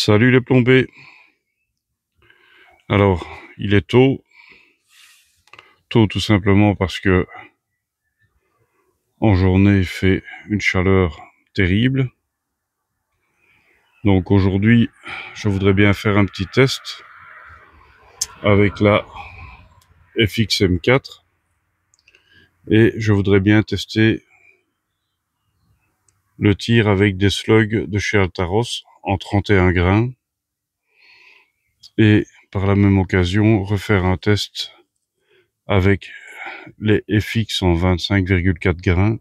Salut les plombés. Alors, il est tôt tout simplement parce que en journée il fait une chaleur terrible. Donc aujourd'hui, je voudrais bien faire un petit test avec la FX-M4 et je voudrais bien tester le tir avec des slugs de chez Altaros en 31 grains et par la même occasion refaire un test avec les FX en 25,4 grains.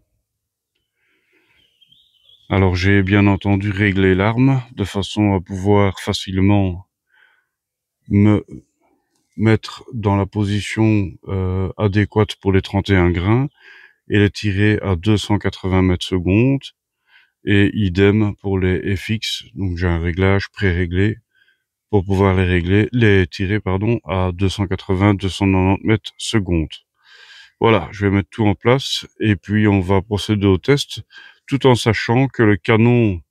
Alors j'ai bien entendu réglé l'arme de façon à pouvoir facilement me mettre dans la position adéquate pour les 31 grains et les tirer à 280 mètres secondes, et idem pour les FX. Donc j'ai un réglage pré-réglé pour pouvoir les tirer à 280-290 mètres secondes. Voilà, je vais mettre tout en place et puis on va procéder au test, tout en sachant que le canon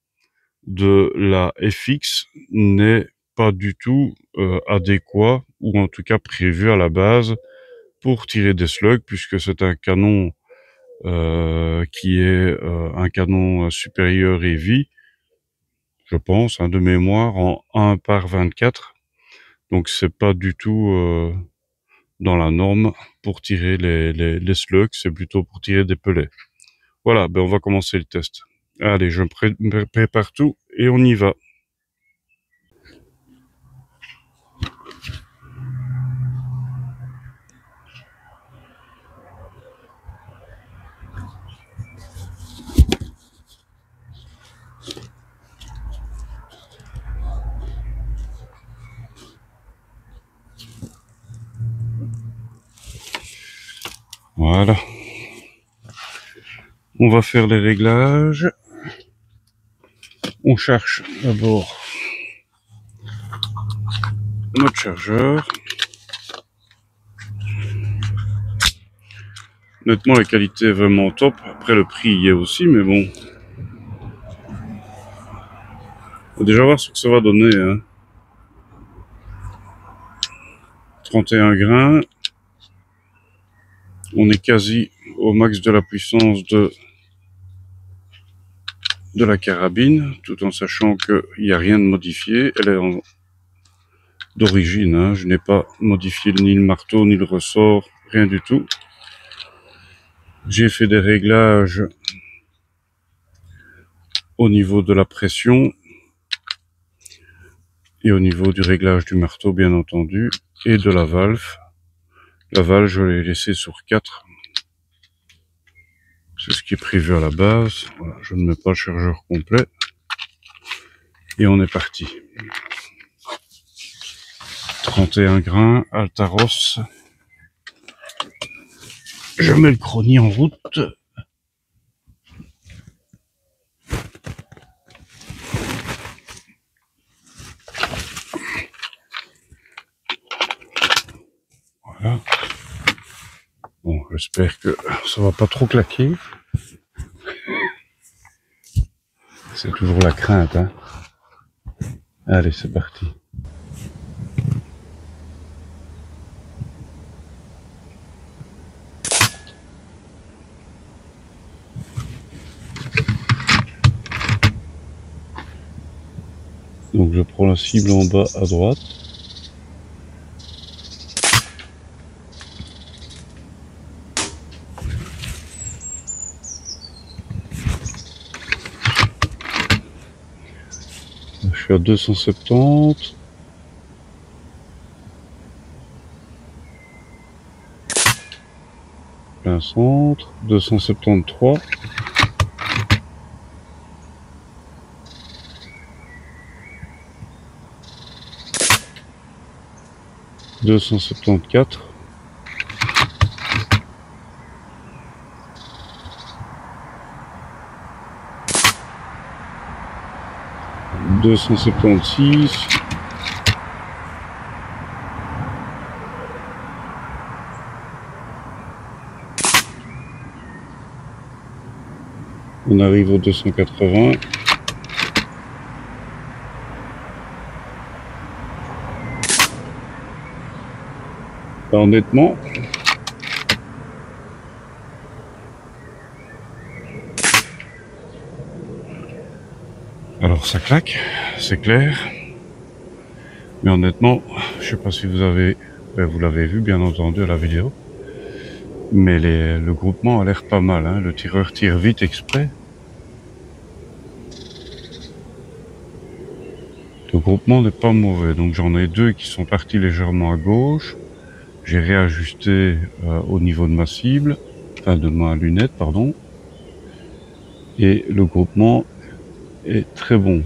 de la FX n'est pas du tout adéquat, ou en tout cas prévu à la base pour tirer des slugs, puisque c'est un canon qui est un canon supérieur heavy, je pense, de mémoire, en 1/24. Donc c'est pas du tout dans la norme pour tirer les slugs, c'est plutôt pour tirer des pellets. Voilà, on va commencer le test. Allez, je me prépare tout et on y va. Voilà. On va faire les réglages. On cherche d'abord notre chargeur. Honnêtement, la qualité est vraiment top. Après, le prix y est aussi, mais bon. Faut déjà voir ce que ça va donner, hein. 31 grains. On est quasi au max de la puissance de la carabine, tout en sachant qu'il n'y a rien de modifié. Elle est d'origine, hein. Je n'ai pas modifié ni le marteau, ni le ressort, rien du tout. J'ai fait des réglages au niveau de la pression et au niveau du réglage du marteau, bien entendu, et de la valve. La valve, je l'ai laissée sur 4. C'est ce qui est prévu à la base. Voilà, je ne mets pas le chargeur complet. Et on est parti. 31 grains, Altaros. Je mets le chrony en route. Voilà. Bon, j'espère que ça va pas trop claquer. C'est toujours la crainte, hein. Allez, c'est parti. Donc je prends la cible en bas à droite. Je suis à 270. Plein centre. 273. 274. 276. On arrive au 280. honnêtement, alors ça claque, c'est clair, mais honnêtement, je sais pas si vous avez, vous l'avez vu bien entendu à la vidéo, mais le groupement a l'air pas mal, hein. Le tireur tire vite exprès. Le groupement n'est pas mauvais, donc j'en ai deux qui sont partis légèrement à gauche. J'ai réajusté au niveau de ma cible, enfin de ma lunette, pardon. Et le groupement est très bon.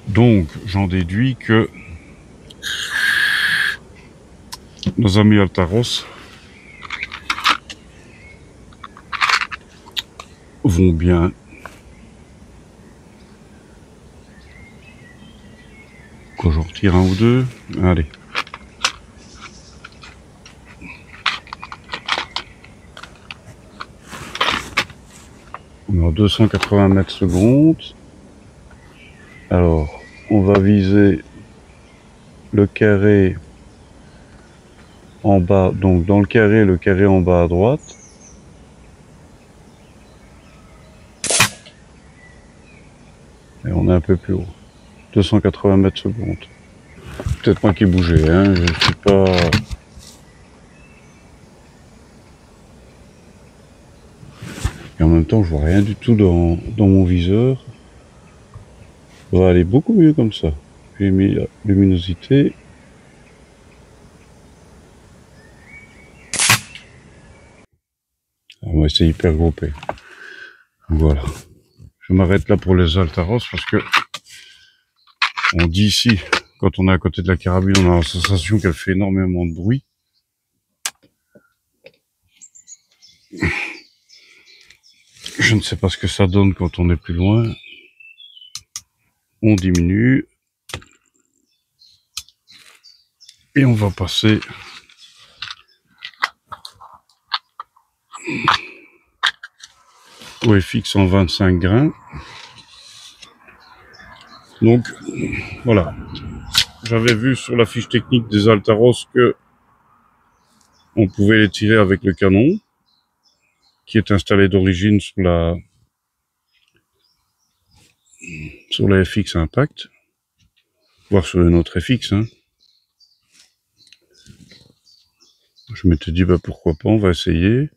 Donc j'en déduis que nos amis Altaros vont bien. Quand j'en retire un ou deux, allez. On est à 280 mètres secondes. Alors, on va viser le carré en bas, donc dans le carré en bas à droite. Et on est un peu plus haut. 280 mètres secondes. Peut-être moi qui ai bougé, hein, je suis pas... Et en même temps, je vois rien du tout dans mon viseur. Ça va aller beaucoup mieux comme ça. J'ai mis la luminosité. Ah ouais, c'est hyper groupé. Voilà. Je m'arrête là pour les Altaros parce que on dit ici, quand on est à côté de la carabine, on a la sensation qu'elle fait énormément de bruit. Je ne sais pas ce que ça donne quand on est plus loin. On diminue. Et on va passer au FX en 25 grains. Donc, voilà. J'avais vu sur la fiche technique des Altaros que on pouvait les tirer avec le canon, qui est installé d'origine sur la FX Impact, voire sur une autre FX, hein. Je m'étais dit, bah, pourquoi pas, on va essayer.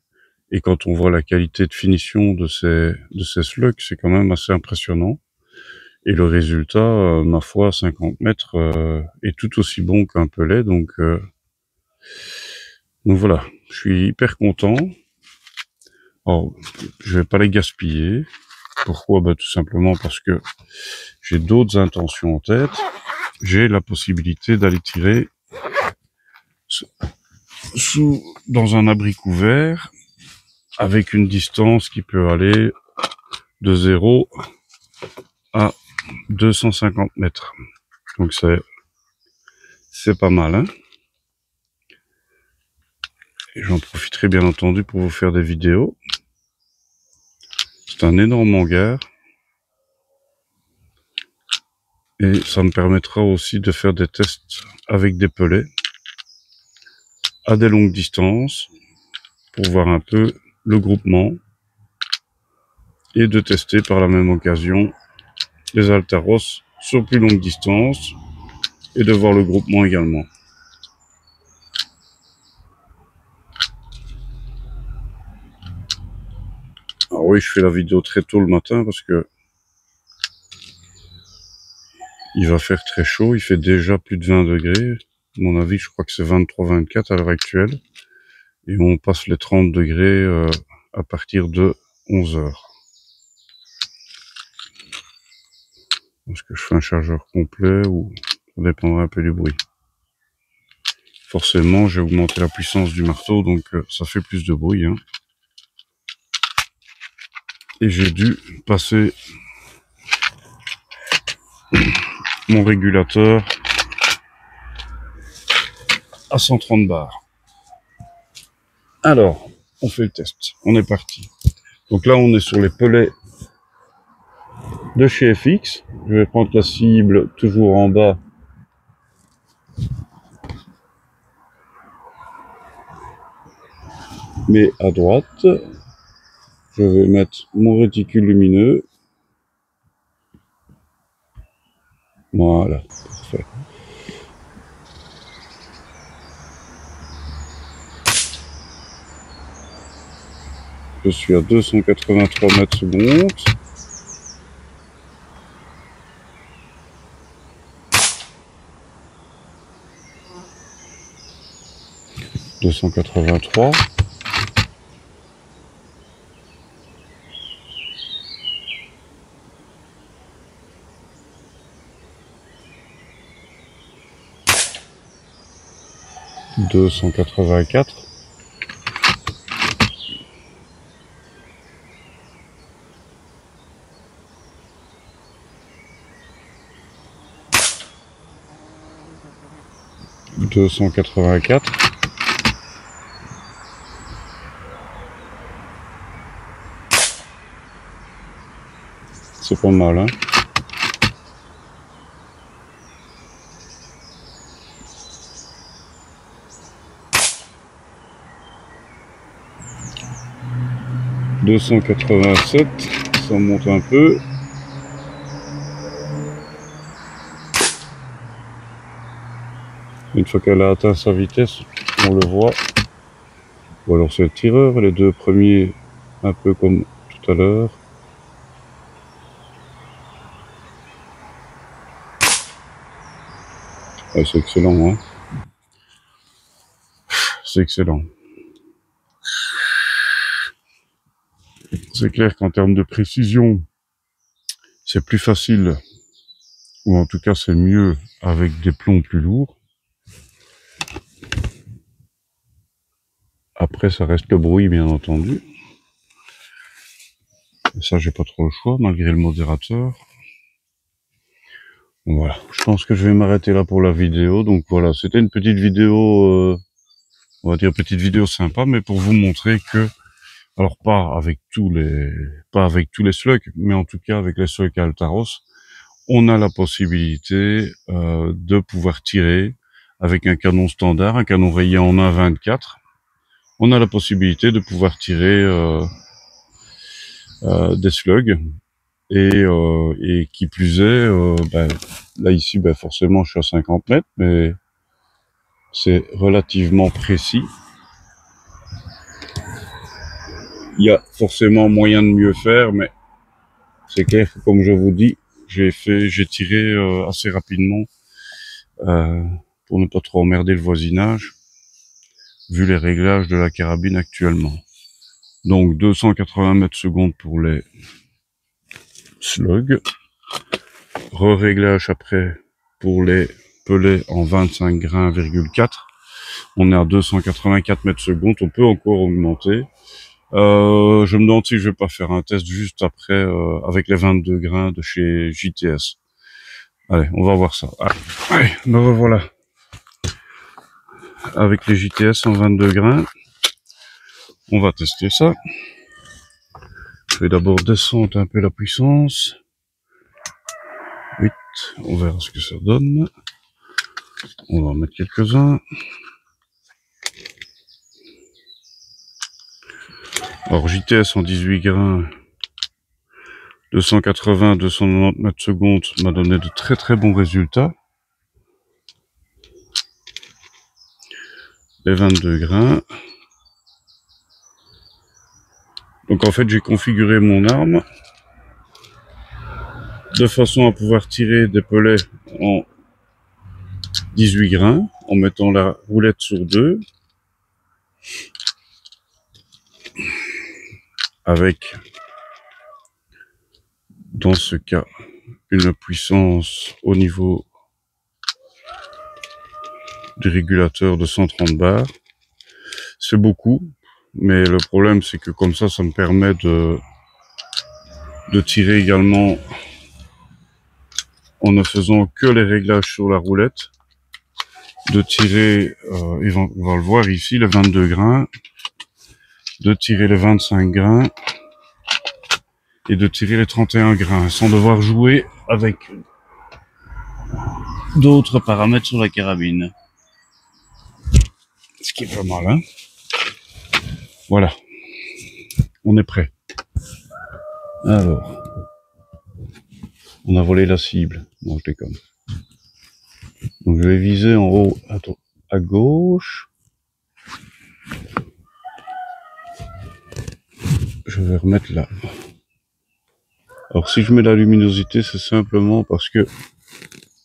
Et quand on voit la qualité de finition de ces slugs, c'est quand même assez impressionnant. Et le résultat, ma foi, à 50 mètres, est tout aussi bon qu'un pelet. Donc voilà, je suis hyper content. Alors, je vais pas les gaspiller. Pourquoi? Bah, tout simplement parce que j'ai d'autres intentions en tête. J'ai la possibilité d'aller tirer dans un abri couvert avec une distance qui peut aller de 0 à 250 mètres. Donc c'est pas mal, hein. Et j'en profiterai bien entendu pour vous faire des vidéos. C'est un énorme hangar. Et ça me permettra aussi de faire des tests avec des pelets à des longues distances pour voir un peu le groupement et de tester par la même occasion les Altaros sur plus longue distance et de voir le groupement également. Alors oui, je fais la vidéo très tôt le matin parce que il va faire très chaud, il fait déjà plus de 20 degrés. À mon avis, je crois que c'est 23-24 à l'heure actuelle. Et on passe les 30 degrés à partir de 11 heures. Est-ce que je fais un chargeur complet ou ça dépendra un peu du bruit. Forcément, j'ai augmenté la puissance du marteau, donc ça fait plus de bruit, hein. Et j'ai dû passer mon régulateur à 130 bars. Alors, on fait le test. On est parti. Donc là, on est sur les pelets de chez FX. Je vais prendre la cible toujours en bas Mais à droite, je vais mettre mon réticule lumineux. Voilà, parfait. Je suis à 283 mètres secondes. « 283. « 284. » 284. C'est pas mal, hein. « 287, ça monte un peu. Une fois qu'elle a atteint sa vitesse, on le voit. Ou alors c'est le tireur, les deux premiers, un peu comme tout à l'heure. Ah, c'est excellent, hein. C'est excellent. C'est clair qu'en termes de précision, c'est plus facile, ou en tout cas c'est mieux avec des plombs plus lourds. Après, ça reste le bruit, bien entendu. Et ça, j'ai pas trop le choix, malgré le modérateur. Voilà, je pense que je vais m'arrêter là pour la vidéo. Donc voilà, c'était une petite vidéo, on va dire petite vidéo sympa, mais pour vous montrer que, alors pas avec tous les slugs, mais en tout cas avec les slugs Altaros, on a la possibilité de pouvoir tirer avec un canon standard, un canon rayé en 1.24. On a la possibilité de pouvoir tirer des slugs. Et qui plus est, là ici, forcément, je suis à 50 mètres, mais c'est relativement précis. Il y a forcément moyen de mieux faire, mais c'est clair que, comme je vous dis, j'ai tiré assez rapidement pour ne pas trop emmerder le voisinage, vu les réglages de la carabine actuellement. Donc 280 mètres secondes pour les slugs. Re-réglage après pour les pelets en 25 grains,4. On est à 284 mètres secondes, on peut encore augmenter. Je me demande si je vais pas faire un test juste après avec les 22 grains de chez JTS. Allez, on va voir ça. Allez, me revoilà. Avec les JTS en 22 grains. On va tester ça. Je vais d'abord descendre un peu la puissance. 8, on verra ce que ça donne. On va en mettre quelques-uns. Alors JTS en 18 grains, 280-290 mètres secondes m'a donné de très très bons résultats. Les 22 grains. Donc en fait j'ai configuré mon arme de façon à pouvoir tirer des pelets en 18 grains en mettant la roulette sur 2 avec dans ce cas une puissance au niveau du régulateur de 130 bars. C'est beaucoup, mais le problème c'est que comme ça me permet de tirer également en ne faisant que les réglages sur la roulette, de tirer, on va le voir ici, les 22 grains, de tirer les 25 grains et de tirer les 31 grains sans devoir jouer avec d'autres paramètres sur la carabine. Ce qui est pas mal, hein. Voilà. On est prêt. Alors. On a volé la cible. Non, je déconne. Donc je vais viser en haut à gauche. Je vais remettre là. Alors si je mets la luminosité, c'est simplement parce que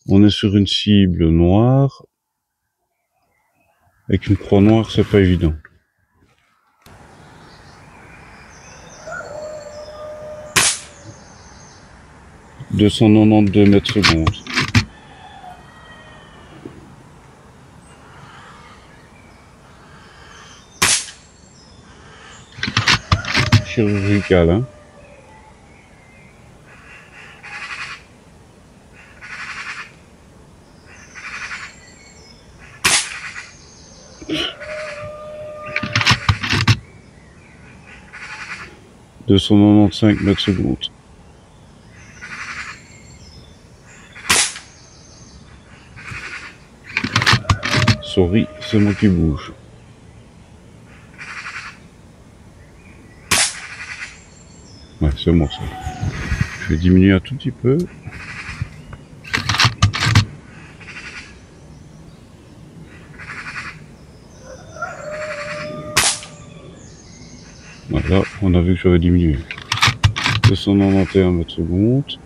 on est sur une cible noire. Avec une croix noire, c'est pas évident. « 292 mètres secondes. Chirurgical, hein. « 295 mètres secondes. Sorry, c'est moi qui bouge. Ouais, c'est moi ça. Je vais diminuer un tout petit peu. Voilà, on a vu que j'avais diminué. 291 mètres secondes.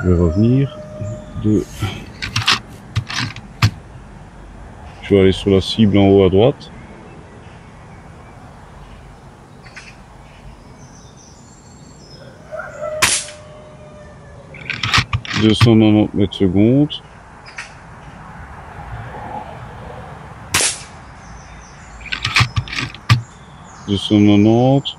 Je vais revenir. Je vais aller sur la cible en haut à droite. « 290 mètres secondes. » 290.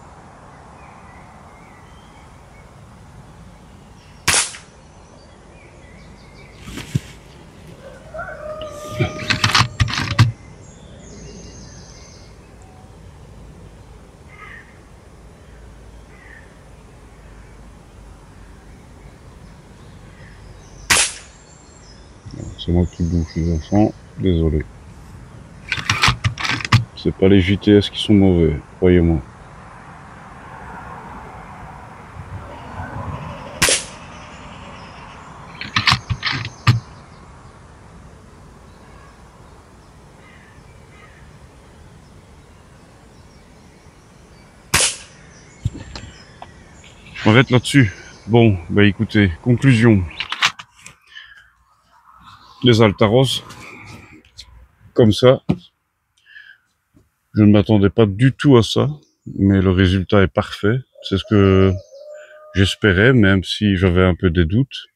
C'est moi qui bouge les enfants, désolé. C'est pas les JTS qui sont mauvais, croyez-moi. On m'arrête là-dessus. Bon, bah écoutez, conclusion. Les Altaros, comme ça, je ne m'attendais pas du tout à ça, mais le résultat est parfait. C'est ce que j'espérais, même si j'avais un peu des doutes.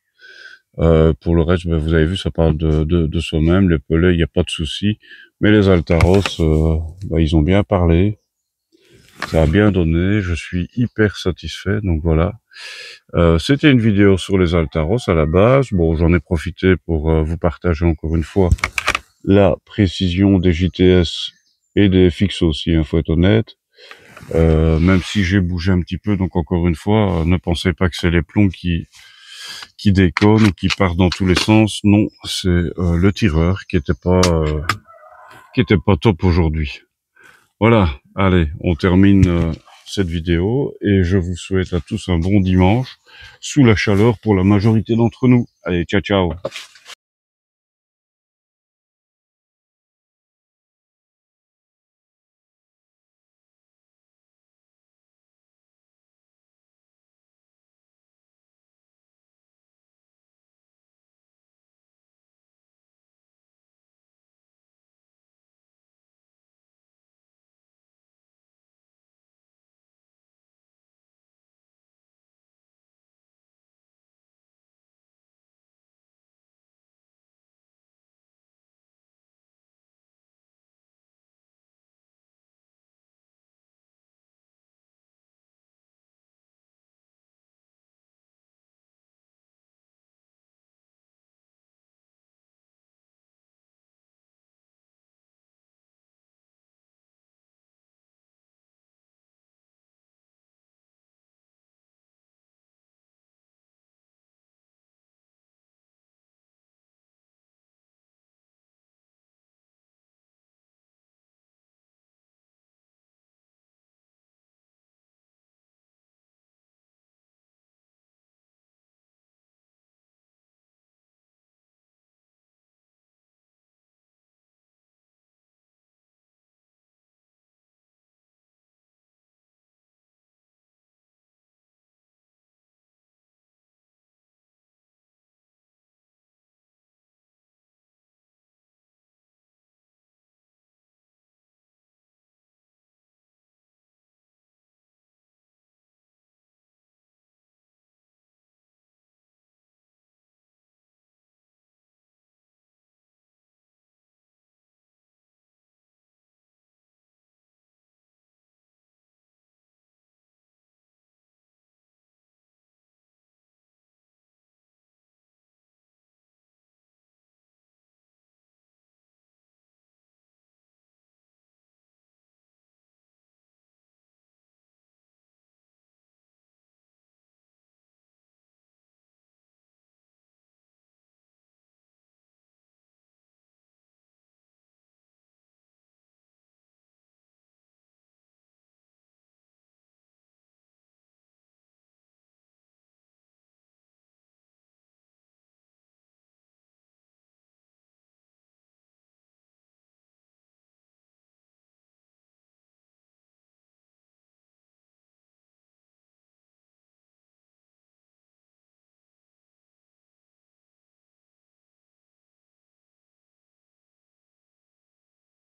Pour le reste, ben, vous avez vu, ça parle de soi-même. Les pelets, il n'y a pas de souci. Mais les Altaros, ben, ils ont bien parlé. Ça a bien donné. Je suis hyper satisfait. Donc voilà. C'était une vidéo sur les Altaros à la base. Bon, j'en ai profité pour vous partager encore une fois la précision des JTS et des fixes aussi, il faut être honnête. Même si j'ai bougé un petit peu, donc encore une fois, ne pensez pas que c'est les plombs qui déconnent ou qui partent dans tous les sens. Non, c'est le tireur qui était pas top aujourd'hui. Voilà, allez, on termine cette vidéo et je vous souhaite à tous un bon dimanche sous la chaleur pour la majorité d'entre nous. Allez, ciao ciao.